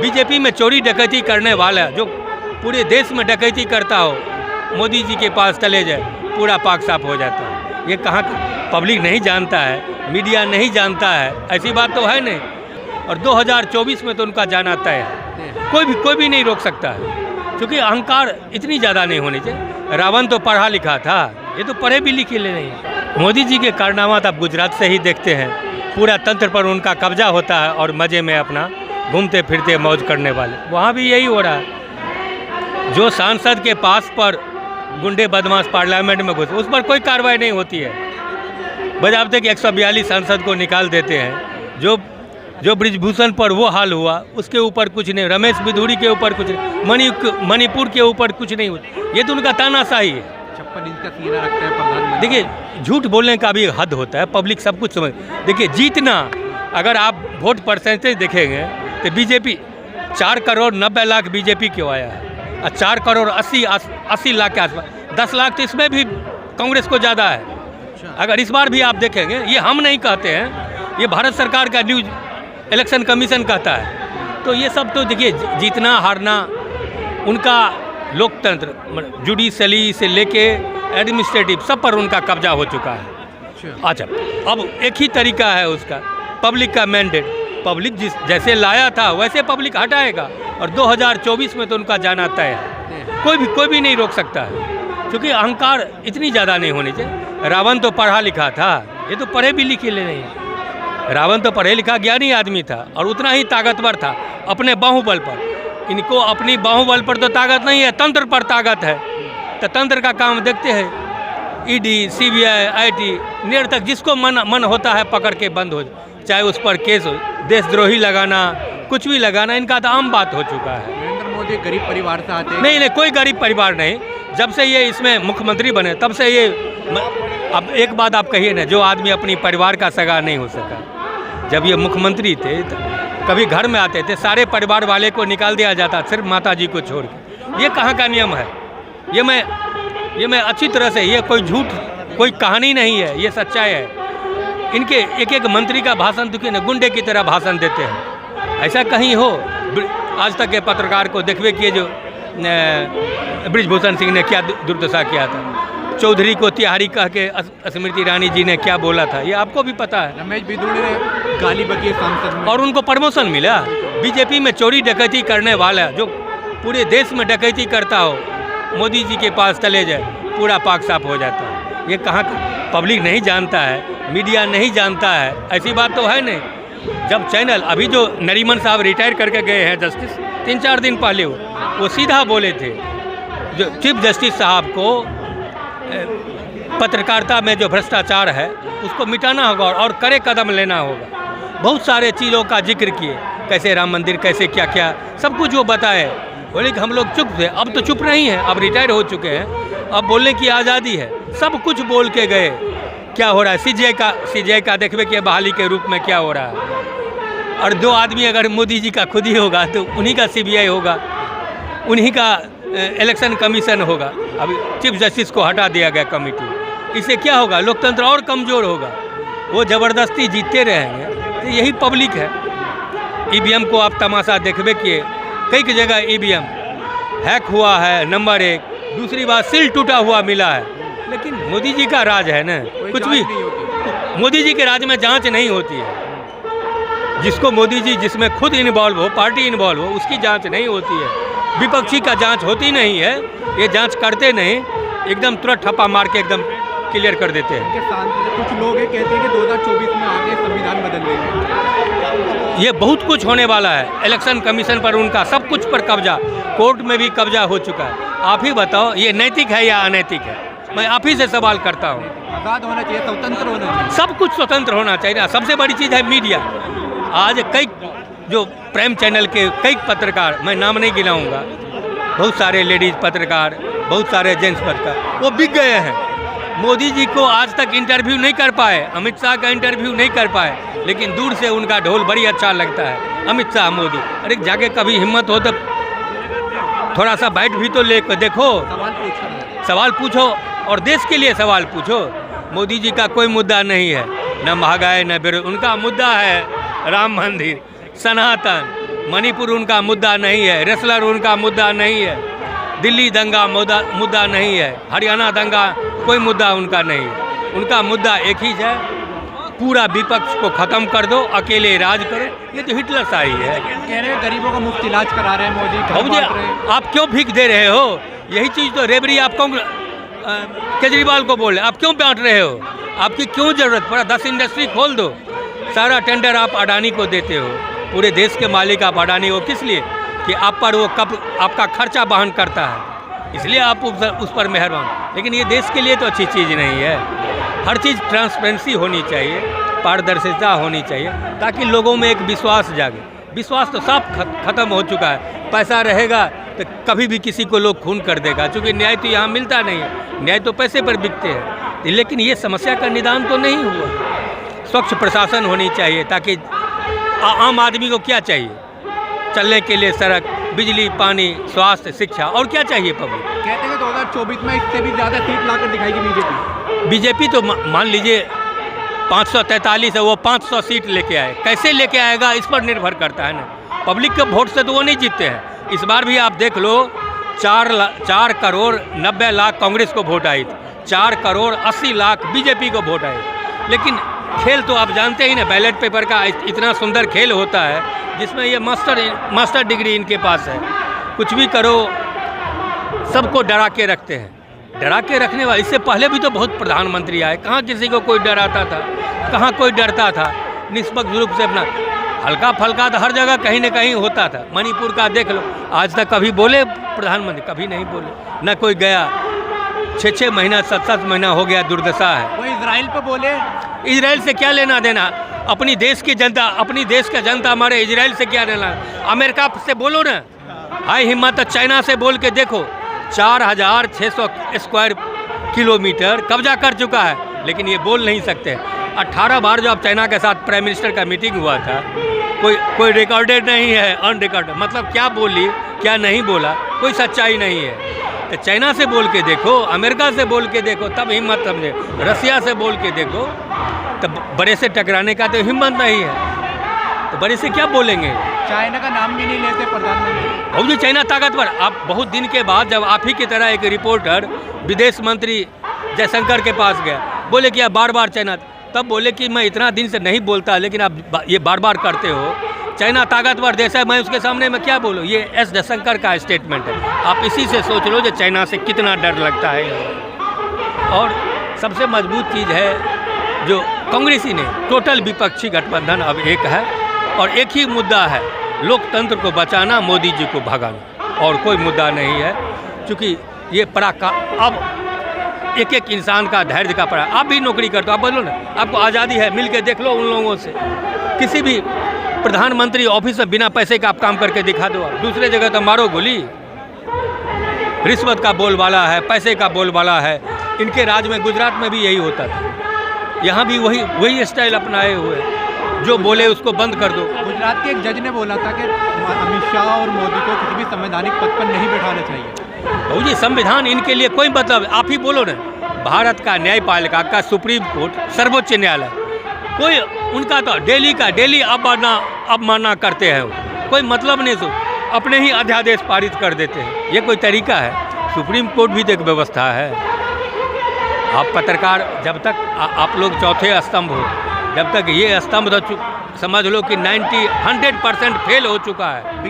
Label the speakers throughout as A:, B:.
A: BJP में चोरी डकैती करने वाला जो पूरे देश में डकैती करता हो, मोदी जी के पास चले जाए, पूरा पाक साफ हो जाता है। ये कहाँ पब्लिक नहीं जानता है, मीडिया नहीं जानता है, ऐसी बात तो है नहीं। और 2024 में तो उनका जाना तय है, कोई भी नहीं रोक सकता है, क्योंकि अहंकार इतनी ज़्यादा नहीं होनी चाहिए। रावण तो पढ़ा लिखा था, ये तो पढ़े भी लिखे नहीं। मोदी जी के कारनामा आप गुजरात से ही देखते हैं, पूरा तंत्र पर उनका कब्जा होता है और मज़े में अपना घूमते फिरते मौज करने वाले। वहाँ भी यही हो रहा है, जो सांसद के पास पर गुंडे बदमाश पार्लियामेंट में घुसे, उस पर कोई कार्रवाई नहीं होती है। बजाबते कि 142 सांसद को निकाल देते हैं। जो ब्रिजभूषण पर वो हाल हुआ, उसके ऊपर कुछ नहीं, रमेश बिधूड़ी के ऊपर कुछ नहीं, मणिपुर के ऊपर कुछ नहीं हुआ। ये तो उनका तानाशाही है।
B: 56 इंच का सीना रखते हैं प्रधानमंत्री।
A: देखिए, झूठ बोलने का भी हद होता है, पब्लिक सब कुछ समझ। देखिए, जीतना, अगर आप वोट परसेंटेज देखेंगे तो बीजेपी 4 करोड़ 90 लाख बीजेपी क्यों आया है, और 4 करोड़ 80 लाख के आसपास, 10 लाख तो इसमें भी कांग्रेस को ज़्यादा है। अगर इस बार भी आप देखेंगे, ये हम नहीं कहते हैं, ये भारत सरकार का न्यूज इलेक्शन कमीशन कहता है। तो ये सब तो देखिए, जीतना हारना उनका लोकतंत्र, जुडिशली से लेके एडमिनिस्ट्रेटिव सब पर उनका कब्जा हो चुका है। अच्छा, अब एक ही तरीका है उसका, पब्लिक का मैंडेट, पब्लिक जैसे लाया था वैसे पब्लिक हटाएगा, और 2024 में तो उनका जाना तय है, कोई भी नहीं रोक सकता है, क्योंकि अहंकार इतनी ज़्यादा नहीं होनी चाहिए। रावण तो पढ़ा लिखा था, ये तो पढ़े भी लिखे नहीं। रावण तो पढ़े लिखा ज्ञानी आदमी था और उतना ही ताकतवर था अपने बाहुबल पर। इनको अपनी बाहुबल पर तो ताकत नहीं है, तंत्र पर ताकत है। तो तंत्र का काम देखते हैं, ईडी, सीबीआई, आईटी, नेर तक जिसको मन होता है पकड़ के बंद हो, चाहे उस पर केस हो, देशद्रोही लगाना, कुछ भी लगाना, इनका तो आम बात हो चुका है।
B: नरेंद्र मोदी गरीब परिवार से आते हैं?
A: नहीं, कोई गरीब परिवार नहीं। जब से ये इसमें मुख्यमंत्री बने तब से ये, अब एक बात आप कहिए ना, जो आदमी अपनी परिवार का सगा नहीं हो सका, जब ये मुख्यमंत्री थे कभी घर में आते थे, सारे परिवार वाले को निकाल दिया जाता, सिर्फ माता जी को छोड़ के। ये कहाँ का नियम है? ये मैं अच्छी तरह से, ये कोई झूठ, कोई कहानी नहीं है, ये सच्चाई है। इनके एक मंत्री का भाषण देखिए ना, गुंडे की तरह भाषण देते हैं। ऐसा कहीं हो? आज तक के पत्रकार को देखिए कि जो ब्रिजभूषण सिंह ने क्या दुर्दशा किया था, चौधरी को तिहारी कह के स्मृति ईरानी जी ने क्या बोला था, ये आपको भी पता है।
B: रमेश बिधूड़ी ने गाली बकी सांसद में,
A: और उनको प्रमोशन मिला। बीजेपी में चोरी डकैती करने वाला जो पूरे देश में डकैती करता हो, मोदी जी के पास चले जाए, पूरा पाक साफ हो जाता है। ये कहाँ पब्लिक नहीं जानता है, मीडिया नहीं जानता है, ऐसी बात तो है नहीं। जब चैनल, अभी जो नरीमन साहब रिटायर करके गए हैं जस्टिस, 3-4 दिन पहले वो सीधा बोले थे, जो चीफ जस्टिस साहब को पत्रकारिता में जो भ्रष्टाचार है उसको मिटाना होगा और कड़े कदम लेना होगा। बहुत सारे चीज़ों का जिक्र किए, कैसे राम मंदिर, कैसे क्या क्या, सब कुछ वो बताए। बोले कि हम लोग चुप थे, अब तो चुप नहीं हैं, अब रिटायर हो चुके हैं, अब बोलने की आज़ादी है। सब कुछ बोल के गए। क्या हो रहा है? सीजीआई का देखबे कि बहाली के रूप में क्या हो रहा है। और 2 आदमी अगर मोदी जी का खुद ही होगा तो उन्हीं का सीबीआई होगा, उन्हीं का इलेक्शन कमीशन होगा। अभी चीफ जस्टिस को हटा दिया गया कमेटी, इससे क्या होगा? लोकतंत्र और कमज़ोर होगा, वो ज़बरदस्ती जीतते रहेंगे। तो यही पब्लिक है। ईवीएम को आप तमाशा देखबे किए, कई जगह ईवीएम हैक हुआ है, नंबर 1। दूसरी बात, सील टूटा हुआ मिला है। लेकिन मोदी जी का राज है ना, कुछ भी मोदी जी के राज में जांच नहीं होती है। जिसको मोदी जी, जिसमें खुद इन्वॉल्व हो, पार्टी इन्वॉल्व हो, उसकी जांच नहीं होती है। विपक्षी का जांच होती नहीं है, ये जांच करते नहीं, एकदम तुरंत ठप्पा मार के एकदम क्लियर कर देते हैं।
B: कुछ लोग ये कहते हैं कि 2024 में आगे संविधान बदल देंगे।
A: ये बहुत कुछ होने वाला है। इलेक्शन कमीशन पर उनका सब कुछ पर कब्जा, कोर्ट में भी कब्जा हो चुका है। आप ही बताओ, ये नैतिक है या अनैतिक है? मैं आप ही से सवाल करता हूँ।
B: आज़ाद होना चाहिए, स्वतंत्र होना चाहिए,
A: सब कुछ स्वतंत्र होना चाहिए ना। सबसे बड़ी चीज़ है मीडिया। आज कई जो प्राइम चैनल के कई पत्रकार, मैं नाम नहीं गिनाऊंगा, बहुत सारे लेडीज पत्रकार, बहुत सारे जेंट्स पत्रकार, वो बिक गए हैं। मोदी जी को आज तक इंटरव्यू नहीं कर पाए, अमित शाह का इंटरव्यू नहीं कर पाए, लेकिन दूर से उनका ढोल बड़ी अच्छा लगता है। अमित शाह, मोदी, अरे जाके कभी हिम्मत हो तो थोड़ा सा बैठ भी तो ले देखो, सवाल पूछो और देश के लिए सवाल पूछो। मोदी जी का कोई मुद्दा नहीं है, न महंगाई न बेरोजगारी, उनका मुद्दा है राम मंदिर, सनातन, मणिपुर उनका मुद्दा नहीं है, रेसलर उनका मुद्दा नहीं है, दिल्ली दंगा मुद्दा नहीं है, हरियाणा दंगा कोई मुद्दा उनका नहीं है। उनका मुद्दा एक ही है, पूरा विपक्ष को ख़त्म कर दो, अकेले राज करो। ये तो हिटलर शाही है।
B: कह रहे हैं गरीबों का मुफ्त इलाज करा रहे हैं मोदी, घर
A: बाबूजी
B: बांट रहे हैं।
A: आप क्यों भीख दे रहे हो? यही चीज़ तो रेबरी आप केजरीवाल को बोल रहे, आप क्यों बांट रहे हो? आपकी क्यों ज़रूरत पड़ा? 10 इंडस्ट्री खोल दो, सारा टेंडर आप अडानी को देते हो। पूरे देश के मालिक आप अडानी हो, किस लिए? कि आप पर वो कब आपका खर्चा वहन करता है, इसलिए आप उस पर मेहरबान। लेकिन ये देश के लिए तो अच्छी चीज़ नहीं है। हर चीज़ ट्रांसपेरेंसी होनी चाहिए, पारदर्शिता होनी चाहिए, ताकि लोगों में एक विश्वास जागे। विश्वास तो साफ खत्म हो चुका है। पैसा रहेगा तो कभी भी किसी को लोग खून कर देगा, क्योंकि न्याय तो यहाँ मिलता नहीं है, न्याय तो पैसे पर बिकते हैं। लेकिन ये समस्या का निदान तो नहीं हुआ। स्वच्छ प्रशासन होनी चाहिए, ताकि आम आदमी को क्या चाहिए? चलने के लिए सड़क, बिजली, पानी, स्वास्थ्य, शिक्षा, और क्या चाहिए पब्लिक?
B: कहते हैं 2024 में इससे भी ज़्यादा सीट लाकर दिखाएगी बीजेपी।
A: बीजेपी तो मान लीजिए 543 है, वो 500 सीट लेके आए। कैसे लेके आएगा इस पर निर्भर करता है ना। पब्लिक के वोट से तो वो नहीं जीतते हैं। इस बार भी आप देख लो, 4 करोड़ 90 लाख कांग्रेस को वोट आई थी, 4 करोड़ 80 लाख बीजेपी को वोट आए। लेकिन खेल तो आप जानते ही ना, बैलेट पेपर का इतना सुंदर खेल होता है, जिसमें ये मास्टर डिग्री इनके पास है। कुछ भी करो, सबको डरा के रखते हैं। डरा के रखने वाले, इससे पहले भी तो बहुत प्रधानमंत्री आए, कहाँ किसी को कोई डराता था, कहाँ कोई डरता था। निष्पक्ष रूप से अपना हल्का फल्का तो हर जगह कहीं ना कहीं होता था। मणिपुर का देख लो, आज तक कभी बोले प्रधानमंत्री? कभी नहीं बोले, न कोई गया। 6 महीना 7 महीना हो गया, दुर्दशा है।
B: वो इजराइल पे बोले,
A: इजराइल से क्या लेना देना? अपनी देश की जनता, अपनी देश का जनता हमारे इजराइल से क्या लेना? अमेरिका से बोलो ना, हाई हिम्मत। चाइना से बोल के देखो, 4600 स्क्वायर किलोमीटर कब्जा कर चुका है, लेकिन ये बोल नहीं सकते। 18 बार जो अब चाइना के साथ प्राइम मिनिस्टर का मीटिंग हुआ था, कोई रिकॉर्डेड नहीं है, अनरिकॉर्डेड। मतलब क्या बोली, क्या नहीं बोला, कोई सच्चाई नहीं है। तो चाइना से बोल के देखो, अमेरिका से बोल के देखो, तब हिम्मत समझे। रसिया से बोल के देखो, तब बड़े से टकराने का तो हिम्मत नहीं है, तो बड़े से क्या बोलेंगे?
B: चाइना का नाम भी नहीं लेते प्रधानमंत्री।
A: भाई जी, चाइना ताकतवर। आप बहुत दिन के बाद जब आप ही की तरह एक रिपोर्टर विदेश मंत्री जयशंकर के पास गया, बोले कि आप बार बार चाइना, तब बोले कि मैं इतना दिन से नहीं बोलता, लेकिन आप ये बार बार करते हो। चाइना ताकतवर देश है, मैं उसके सामने मैं क्या बोलूँ? ये एस जयशंकर का स्टेटमेंट है। आप इसी से सोच लो जो चाइना से कितना डर लगता है। और सबसे मजबूत चीज़ है जो कांग्रेसी ने, टोटल विपक्षी गठबंधन अब एक है, और एक ही मुद्दा है, लोकतंत्र को बचाना, मोदी जी को भगाना, और कोई मुद्दा नहीं है। क्योंकि ये अब एक इंसान का धैर्य का पड़ा। आप भी नौकरी करते हो, आप बोलो ना, आपको आज़ादी है, मिल के देख लो उन लोगों से। किसी भी प्रधानमंत्री ऑफिस में बिना पैसे का आप काम करके दिखा दो। आप दूसरे जगह तो मारो गोली। रिश्वत का बोलबाला है, पैसे का बोलबाला है। इनके राज में, गुजरात में भी यही होता था, यहाँ भी वही स्टाइल अपनाए हुए, जो बोले उसको बंद कर दो।
B: गुजरात के एक जज ने बोला था कि अमित शाह और मोदी को किसी भी संवैधानिक पद पर नहीं बैठाना चाहिए।
A: भाऊ जी, संविधान इनके लिए कोई मतलब, आप ही बोलो ना, भारत का न्यायपालिका का सुप्रीम कोर्ट, सर्वोच्च न्यायालय, कोई उनका तो डेली अवमानना करते हैं। कोई मतलब नहीं, सो अपने ही अध्यादेश पारित कर देते हैं। ये कोई तरीका है? सुप्रीम कोर्ट भी तो एक व्यवस्था है। आप पत्रकार, जब तक आप लोग चौथे स्तंभ हो, जब तक ये स्तंभ समझ लो कि 100% फेल हो चुका है।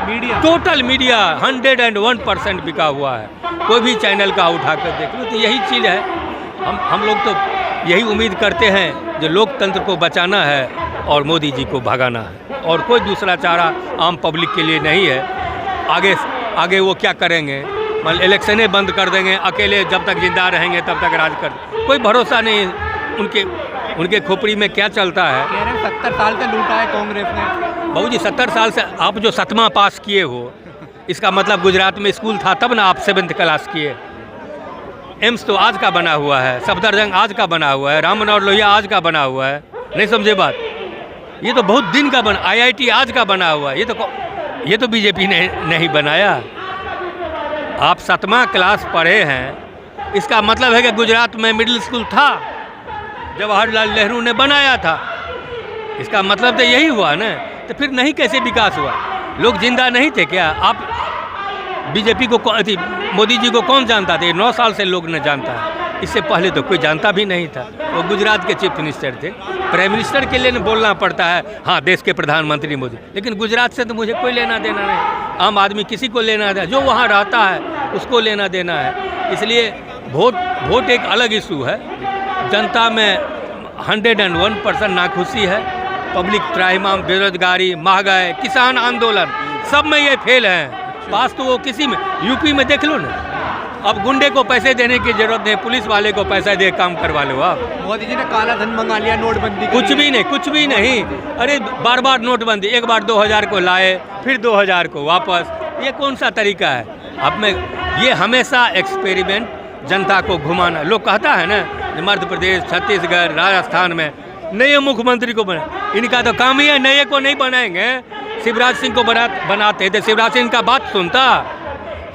B: मीडिया,
A: टोटल मीडिया 101% बिका हुआ है। कोई भी चैनल का उठाकर देख लो, तो यही चीज़ है। हम लोग तो यही उम्मीद करते हैं जो लोकतंत्र को बचाना है और मोदी जी को भगाना है, और कोई दूसरा चारा आम पब्लिक के लिए नहीं है। आगे वो क्या करेंगे? मतलब इलेक्शनें बंद कर देंगे, अकेले जब तक जिंदा रहेंगे तब तक राज कर, कोई भरोसा नहीं उनके खोपड़ी में क्या चलता है।
B: कह रहे हैं 70 साल से लूटा है कांग्रेस ने।
A: बाबू जी, 70 साल से आप जो 7वां पास किए हो, इसका मतलब गुजरात में स्कूल था तब ना आप 7th क्लास किए। एम्स तो आज का बना हुआ है, सफदरजंग आज का बना हुआ है, राम मनोहर लोहिया आज का बना हुआ है। नहीं समझे बात? ये तो बहुत दिन का बना, IIT आज का बना हुआ है। ये तो बीजेपी ने नहीं बनाया। आप 7वां क्लास पढ़े हैं, इसका मतलब है कि गुजरात में मिडिल स्कूल था, जवाहरलाल नेहरू ने बनाया था। इसका मतलब तो यही हुआ ना। तो फिर नहीं कैसे विकास हुआ? लोग जिंदा नहीं थे क्या? आप बीजेपी को मोदी जी को कौन जानता था? 9 साल से लोग न जानता है, इससे पहले तो कोई जानता भी नहीं था। वो गुजरात के चीफ मिनिस्टर थे, प्राइम मिनिस्टर के लिए बोलना पड़ता है, हाँ देश के प्रधानमंत्री मोदी, लेकिन गुजरात से तो मुझे कोई लेना देना नहीं। आम आदमी किसी को लेना देना, जो वहाँ रहता है उसको लेना देना है। इसलिए वोट एक अलग इशू है। जनता में 101% नाखुशी है। पब्लिक त्राहिमाम, बेरोजगारी, महंगाई, किसान आंदोलन, सब में ये फेल है। पास तो वो किसी में, यूपी में देख लो ना, अब गुंडे को पैसे देने की जरूरत नहीं, पुलिस वाले को पैसा दे काम करवा लो आप।
B: मोदी जी ने काला धन मंगा लिया नोटबंदी के
A: कुछ
B: लिए।
A: भी नहीं, कुछ भी नहीं। अरे बार बार नोटबंदी, एक बार 2000 को लाए, फिर 2000 को वापस, ये कौन सा तरीका है? अब में ये हमेशा एक्सपेरिमेंट, जनता को घुमाना। लोग कहता है ना मध्य प्रदेश, छत्तीसगढ़, राजस्थान में नए मुख्यमंत्री को बना, इनका तो काम ही है, नए को नहीं बनाएंगे। शिवराज सिंह को बनाते थे, शिवराज सिंह का बात सुनता।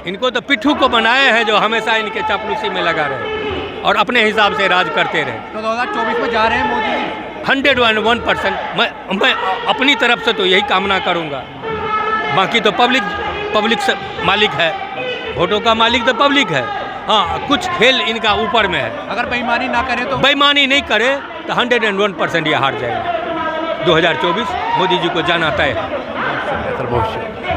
A: इनको तो पिट्ठू को बनाए हैं जो हमेशा इनके चापलूसी में लगा रहे और अपने हिसाब से राज करते रहे।
B: तो 2024 में जा रहे हैं मोदी जी?
A: 101%। मैं अपनी तरफ से तो यही कामना करूंगा। बाकी तो पब्लिक से मालिक है, वोटों का मालिक तो पब्लिक है। हाँ, कुछ खेल इनका ऊपर में है।
B: अगर बेईमानी ना करे तो?
A: बेईमानी नहीं करे तो 101% ये हार जाएगा। 2024 मोदी जी को जाना तय है।
B: सर बहुत शुक्रिया।